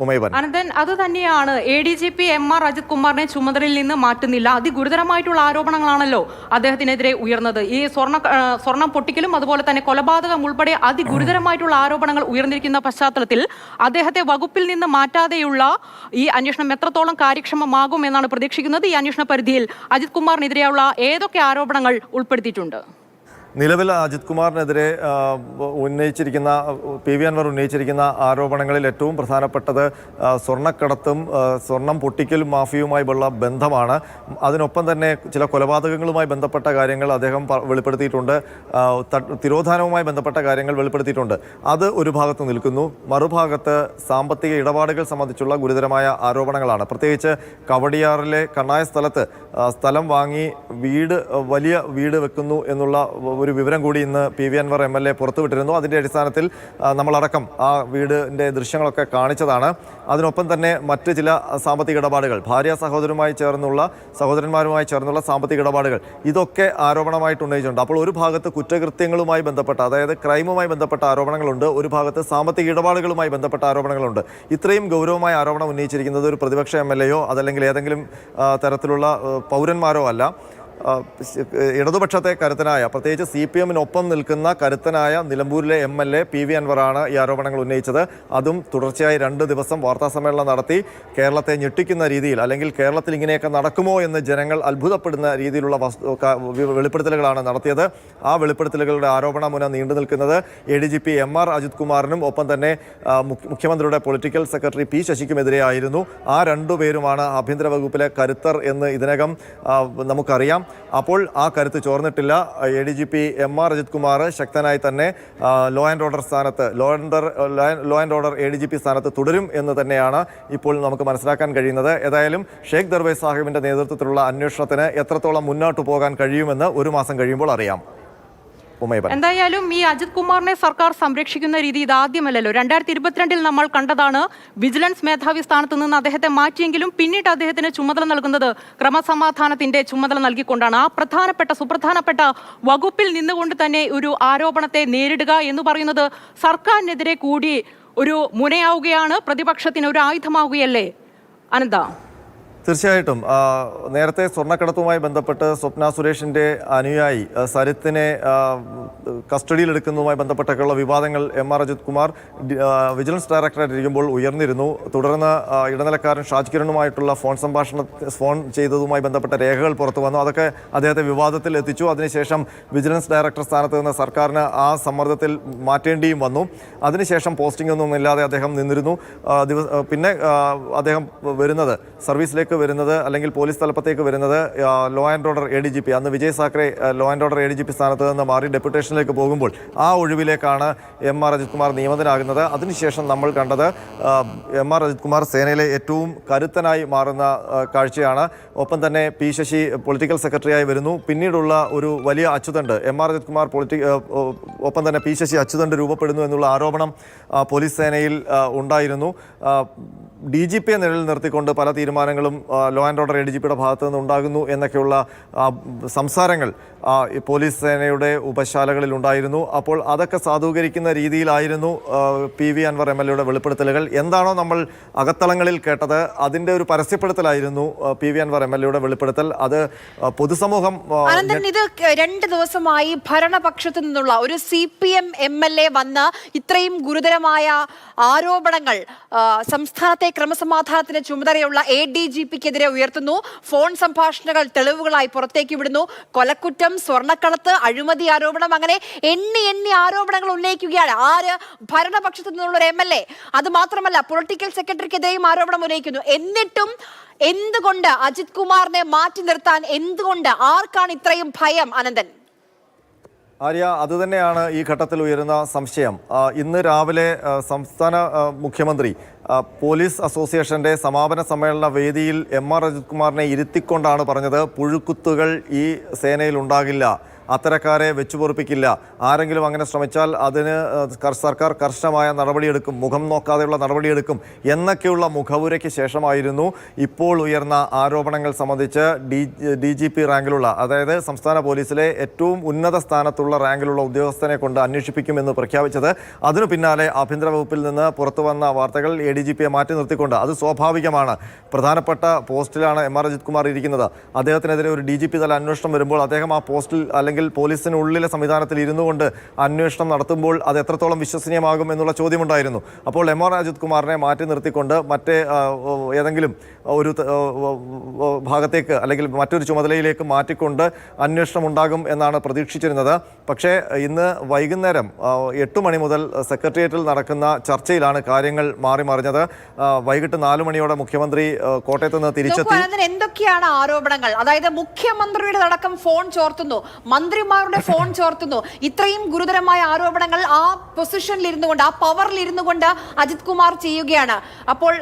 അനന്തൻ, അത് തന്നെയാണ് ADGP MR Ajith കുമാറിനെ ചുമതലയിൽ നിന്ന് മാറ്റുന്നില്ല. അതിഗുരുതരമായിട്ടുള്ള ആരോപണങ്ങളാണല്ലോ അദ്ദേഹത്തിനെതിരെ ഉയർന്നത്. ഈ സ്വർണം പൊട്ടിക്കലും അതുപോലെ തന്നെ കൊലപാതകം ഉൾപ്പെടെ അതിഗുരുതരമായിട്ടുള്ള ആരോപണങ്ങൾ ഉയർന്നിരിക്കുന്ന പശ്ചാത്തലത്തിൽ അദ്ദേഹത്തെ വകുപ്പിൽ നിന്ന് മാറ്റാതെയുള്ള ഈ അന്വേഷണം എത്രത്തോളം കാര്യക്ഷമമാകും എന്നാണ് പ്രതീക്ഷിക്കുന്നത്? ഈ അന്വേഷണ പരിധിയിൽ അജിത് കുമാറിനെതിരെയുള്ള ഏതൊക്കെ ആരോപണങ്ങൾ ഉൾപ്പെടുത്തിയിട്ടുണ്ട്? നിലവിൽ അജിത് കുമാറിനെതിരെ ഉന്നയിച്ചിരിക്കുന്ന PV അൻവർ ഉന്നയിച്ചിരിക്കുന്ന ആരോപണങ്ങളിൽ ഏറ്റവും പ്രധാനപ്പെട്ടത് സ്വർണ്ണക്കടത്തും സ്വർണം പൊട്ടിക്കലും മാഫിയുമായുള്ള ബന്ധമാണ്. അതിനൊപ്പം തന്നെ ചില കൊലപാതകങ്ങളുമായി ബന്ധപ്പെട്ട കാര്യങ്ങൾ അദ്ദേഹം വെളിപ്പെടുത്തിയിട്ടുണ്ട്. തിരോധാനവുമായി ബന്ധപ്പെട്ട കാര്യങ്ങൾ വെളിപ്പെടുത്തിയിട്ടുണ്ട്. അത് ഒരു ഭാഗത്ത് നിൽക്കുന്നു. മറുഭാഗത്ത് സാമ്പത്തിക ഇടപാടുകൾ സംബന്ധിച്ചുള്ള ഗുരുതരമായ ആരോപണങ്ങളാണ്. പ്രത്യേകിച്ച് കവടിയാറിലെ കണ്ണായ സ്ഥലം വാങ്ങി വലിയ വീട് വെക്കുന്നു എന്നുള്ള ഒരു വിവരം കൂടി ഇന്ന് PV അൻവർ MLA പുറത്തുവിട്ടിരുന്നു. അതിൻ്റെ അടിസ്ഥാനത്തിൽ നമ്മളടക്കം ആ വീടിൻ്റെ ദൃശ്യങ്ങളൊക്കെ കാണിച്ചതാണ്. അതിനൊപ്പം തന്നെ മറ്റ് ചില സാമ്പത്തിക ഇടപാടുകൾ, സഹോദരന്മാരുമായി ചേർന്നുള്ള സാമ്പത്തിക ഇടപാടുകൾ, ഇതൊക്കെ ആരോപണമായിട്ട് ഉന്നയിച്ചിട്ടുണ്ട്. അപ്പോൾ ഒരു ഭാഗത്ത് കുറ്റകൃത്യങ്ങളുമായി ബന്ധപ്പെട്ട, അതായത് ക്രൈമുമായി ബന്ധപ്പെട്ട ആരോപണങ്ങളുണ്ട്, ഒരു ഭാഗത്ത് സാമ്പത്തിക ഇടപാടുകളുമായി ബന്ധപ്പെട്ട ആരോപണങ്ങളുണ്ട്. ഇത്രയും ഗൗരവമായ ആരോപണം ഉന്നയിച്ചിരിക്കുന്നത് ഒരു പ്രതിപക്ഷ MLAയോ അതല്ലെങ്കിൽ ഏതെങ്കിലും തരത്തിലുള്ള പൗരന്മാരോ അല്ല. ഇടതുപക്ഷത്തെ കരുത്തനായ, പ്രത്യേകിച്ച് CPM-നൊപ്പം നിൽക്കുന്ന കരുത്തനായ നിലമ്പൂരിലെ MLA PV അൻവറാണ് ഈ ആരോപണങ്ങൾ ഉന്നയിച്ചത്. അതും തുടർച്ചയായി 2 ദിവസം വാർത്താസമ്മേളനം നടത്തി കേരളത്തെ ഞെട്ടിക്കുന്ന രീതിയിൽ, അല്ലെങ്കിൽ കേരളത്തിൽ ഇങ്ങനെയൊക്കെ നടക്കുമോ എന്ന് ജനങ്ങൾ അത്ഭുതപ്പെടുന്ന രീതിയിലുള്ള വെളിപ്പെടുത്തലുകളാണ് നടത്തിയത്. ആ വെളിപ്പെടുത്തലുകളുടെ ആരോപണമുന നീണ്ടു നിൽക്കുന്നത് ADGP MR അജിത് കുമാറിനും ഒപ്പം തന്നെ മുഖ്യമന്ത്രിയുടെ പൊളിറ്റിക്കൽ സെക്രട്ടറി P ശശിക്കുമെതിരെയായിരുന്നു. ആ രണ്ടുപേരുമാണ് ആഭ്യന്തര വകുപ്പിലെ കരുത്തർ എന്ന് ഇതിനകം നമുക്കറിയാം. അപ്പോൾ ആ കരുത്ത് ചോർന്നിട്ടില്ല. ADGP MR അജിത് കുമാർ ശക്തനായി തന്നെ ലോ ആൻഡ് ഓർഡർ ADGP സ്ഥാനത്ത് തുടരും എന്ന് തന്നെയാണ് ഇപ്പോൾ നമുക്ക് മനസ്സിലാക്കാൻ കഴിയുന്നത്. ഏതായാലും ഷേഖ് ദർവേസ് സാഹിബിന്റെ നേതൃത്വത്തിലുള്ള അന്വേഷണത്തിന് എത്രത്തോളം മുന്നോട്ട് പോകാൻ കഴിയുമെന്ന് ഒരു മാസം കഴിയുമ്പോൾ അറിയാം. എന്തായാലും ഈ അജിത് കുമാറിനെ സർക്കാർ സംരക്ഷിക്കുന്ന രീതി ഇതാദ്യമല്ലല്ലോ. 2022 നമ്മൾ കണ്ടതാണ്. വിജിലൻസ് മേധാവി സ്ഥാനത്ത് നിന്ന് അദ്ദേഹത്തെ മാറ്റിയെങ്കിലും പിന്നീട് അദ്ദേഹത്തിന് ചുമതല നൽകുന്നത് ക്രമസമാധാനത്തിന്റെ ചുമതല നൽകിക്കൊണ്ടാണ്. ആ സുപ്രധാനപ്പെട്ട വകുപ്പിൽ നിന്നുകൊണ്ട് തന്നെ ഒരു ആരോപണത്തെ നേരിടുക എന്ന് പറയുന്നത് സർക്കാരിനെതിരെ കൂടി ഒരു മുനയാവുകയാണ്, പ്രതിപക്ഷത്തിന് ഒരു ആയുധമാവുകയല്ലേ അനന്ത? തീർച്ചയായിട്ടും. നേരത്തെ സ്വർണ്ണക്കടത്തുമായി ബന്ധപ്പെട്ട് സ്വപ്ന സുരേഷിൻ്റെ അനുയായി സരിത്തിനെ കസ്റ്റഡിയിലെടുക്കുന്നതുമായി ബന്ധപ്പെട്ടൊക്കെയുള്ള വിവാദങ്ങൾ MR അജിത് കുമാർ വിജിലൻസ് ഡയറക്ടറായിട്ട് ഇരിക്കുമ്പോൾ ഉയർന്നിരുന്നു. തുടർന്ന് ഇടനിലക്കാരൻ ഷാജ് കിരണുമായിട്ടുള്ള ഫോൺ ചെയ്തതുമായി ബന്ധപ്പെട്ട രേഖകൾ പുറത്തു വന്നു. അതൊക്കെ അദ്ദേഹത്തെ വിവാദത്തിൽ എത്തിച്ചു. അതിനുശേഷം വിജിലൻസ് ഡയറക്ടർ സ്ഥാനത്ത് നിന്ന് സർക്കാരിന് ആ സമ്മർദ്ദത്തിൽ മാറ്റേണ്ടിയും വന്നു. അതിനുശേഷം പോസ്റ്റിംഗ് ഒന്നും ഇല്ലാതെ അദ്ദേഹം നിന്നിരുന്നു. പിന്നെ അദ്ദേഹം സർവീസിലേക്ക് വരുന്നത്, അല്ലെങ്കിൽ പോലീസ് തലപ്പത്തേക്ക് വരുന്നത് ലോ ആൻഡ് ഓർഡർ ADGP, അന്ന് Vijay Sakhare law and order ADGP സ്ഥാനത്ത് നിന്ന് മാറി ഡെപ്യൂട്ടേഷനിലേക്ക് പോകുമ്പോൾ ആ ഒഴിവിലേക്കാണ് MR അജിത് കുമാർ നിയമിതനാകുന്നത്. അതിനുശേഷം നമ്മൾ കണ്ടത് MR അജിത് കുമാർ സേനയിലെ ഏറ്റവും കരുത്തനായി മാറുന്ന കാഴ്ചയാണ്. ഒപ്പം തന്നെ P ശശി പൊളിറ്റിക്കൽ സെക്രട്ടറിയായി വരുന്നു. പിന്നീടുള്ള ഒരു വലിയ അച്ചുതണ്ട്, MR അജിത് കുമാർ ഒപ്പം തന്നെ P ശശി അച്ചുതണ്ട് രൂപപ്പെടുന്നു എന്നുള്ള ആരോപണം പോലീസ് സേനയിൽ ഉണ്ടായിരുന്നു. DGPയെ നിഴലിൽ നിർത്തിക്കൊണ്ട് പല തീരുമാനങ്ങളും ലോ ആൻഡ് ഓർഡർ ADGPയുടെ ഭാഗത്തു നിന്ന് ഉണ്ടാകുന്നു എന്നൊക്കെയുള്ള സംസാരങ്ങൾ പോലീസ് സേനയുടെ ഉപശാലകളിൽ ഉണ്ടായിരുന്നു. അപ്പോൾ അതൊക്കെ സാധൂകരിക്കുന്ന രീതിയിലായിരുന്നു PV അൻവർ MLAയുടെ വെളിപ്പെടുത്തലുകൾ. എന്താണോ നമ്മൾ അകത്തളങ്ങളിൽ കേട്ടത് അതിൻ്റെ ഒരു പരസ്യപ്പെടുത്തലായിരുന്നു PV അൻവർ MLAയുടെ വെളിപ്പെടുത്തൽ. അത് പൊതുസമൂഹം ഇത് 2 ദിവസമായി ഭരണപക്ഷത്തു നിന്നുള്ള ഒരു CPM MLA വന്ന് ഇത്രയും ഗുരുതരമായ ആരോപണങ്ങൾ സംസ്ഥാനത്തെ ക്രമസമാധാനത്തിന് ചുമതലയുള്ള ADGPക്കെതിരെ ഉയർത്തുന്നു. ഫോൺ സംഭാഷണങ്ങൾ തെളിവുകളായി പുറത്തേക്ക് വിടുന്നു. കൊലക്കുറ്റം, സ്വർണ്ണക്കടത്ത്, അഴിമതി ആരോപണം, അങ്ങനെ എണ്ണി ആരോപണങ്ങൾ ഉന്നയിക്കുകയാണ്. ആര്? ഭരണപക്ഷത്തു നിന്നുള്ള ഒരു MLA. അത് മാത്രമല്ല, പൊളിറ്റിക്കൽ സെക്രട്ടറിക്കെതിരെയും ആരോപണം ഉന്നയിക്കുന്നു. എന്നിട്ടും എന്തുകൊണ്ട് അജിത് കുമാറിനെ മാറ്റി നിർത്താൻ, ആർക്കാണ് ഇത്രയും ഭയം അനന്തൻ? ആര്യ, അതുതന്നെയാണ് ഈ ഘട്ടത്തിൽ ഉയരുന്ന സംശയം. ഇന്ന് രാവിലെ സംസ്ഥാന മുഖ്യമന്ത്രി പോലീസ് അസോസിയേഷന്റെ സമാപന സമ്മേളന വേദിയിൽ MR അജിത് കുമാറിനെ ഇരുത്തിക്കൊണ്ടാണ് പറഞ്ഞത്, പുഴുക്കുത്തുകൾ ഈ സേനയിൽ ഉണ്ടാകില്ല, അത്തരക്കാരെ വെച്ചുപൊറുപ്പിക്കില്ല, ആരെങ്കിലും അങ്ങനെ ശ്രമിച്ചാൽ അതിന് സർക്കാർ കർശനമായ നടപടിയെടുക്കും, മുഖം നോക്കാതെയുള്ള നടപടിയെടുക്കും എന്നൊക്കെയുള്ള മുഖവുരയ്ക്ക് ശേഷമായിരുന്നു ഇപ്പോൾ ഉയർന്ന ആരോപണങ്ങൾ സംബന്ധിച്ച് DGP റാങ്കിലുള്ള, അതായത് സംസ്ഥാന പോലീസിലെ ഏറ്റവും ഉന്നത സ്ഥാനത്തുള്ള റാങ്കിലുള്ള ഉദ്യോഗസ്ഥനെ കൊണ്ട് അന്വേഷിപ്പിക്കുമെന്ന് പ്രഖ്യാപിച്ചത്. അതിനു പിന്നാലെ ആഭ്യന്തര വകുപ്പിൽ നിന്ന് പുറത്തു വന്ന വാർത്തകൾ ADGPയെ മാറ്റി നിർത്തിക്കൊണ്ട്, അത് സ്വാഭാവികമാണ്, പ്രധാനപ്പെട്ട പോസ്റ്റിലാണ് MR അജിത് കുമാർ ഇരിക്കുന്നത്, അദ്ദേഹത്തിനെതിരെ ഒരു DGP തല അന്വേഷണം വരുമ്പോൾ അദ്ദേഹം ആ പോസ്റ്റിൽ അല്ലെങ്കിൽ പോലീസിനുള്ളിലെ സംവിധാനത്തിൽ ഇരുന്നു കൊണ്ട് അന്വേഷണം നടത്തുമ്പോൾ അത് എത്രത്തോളം വിശ്വസനീയമാകും എന്നുള്ള ചോദ്യമുണ്ടായിരുന്നു. അപ്പോൾ MR അജിത് കുമാറിനെ മാറ്റി നിർത്തിക്കൊണ്ട് മറ്റേ ഏതെങ്കിലും ഒരു ഭാഗത്തേക്ക് അല്ലെങ്കിൽ മറ്റൊരു ചുമതലയിലേക്ക് മാറ്റിക്കൊണ്ട് അന്വേഷണം ഉണ്ടാകും എന്നാണ് പ്രതീക്ഷിച്ചിരുന്നത്. പക്ഷേ ഇന്ന് വൈകുന്നേരം 8 മണി മുതൽ സെക്രട്ടേറിയറ്റിൽ നടക്കുന്ന ചർച്ചയിലാണ് കാര്യങ്ങൾ മാറി മറിഞ്ഞത്. വൈകിട്ട് 4 മണിയോടെ മുഖ്യമന്ത്രി കോട്ടയത്ത് നിന്ന് തിരിച്ചെത്തി. എന്തൊക്കെയാണ് ആരോപണങ്ങൾ? അതായത് മുഖ്യമന്ത്രിയുടെ അടക്കം ഫോൺ ചോർത്തുന്നു, മന്ത്രിമാരുടെ ഫോൺ ചോർത്തുന്നു. ഇത്രയും ഗുരുതരമായ ആരോപണങ്ങൾ ആ പൊസിഷനിൽ ഇരുന്നു കൊണ്ട്, ആ പവറിൽ ഇരുന്നു കൊണ്ട് അജിത് കുമാർ ചെയ്യുകയാണ്. അപ്പോൾ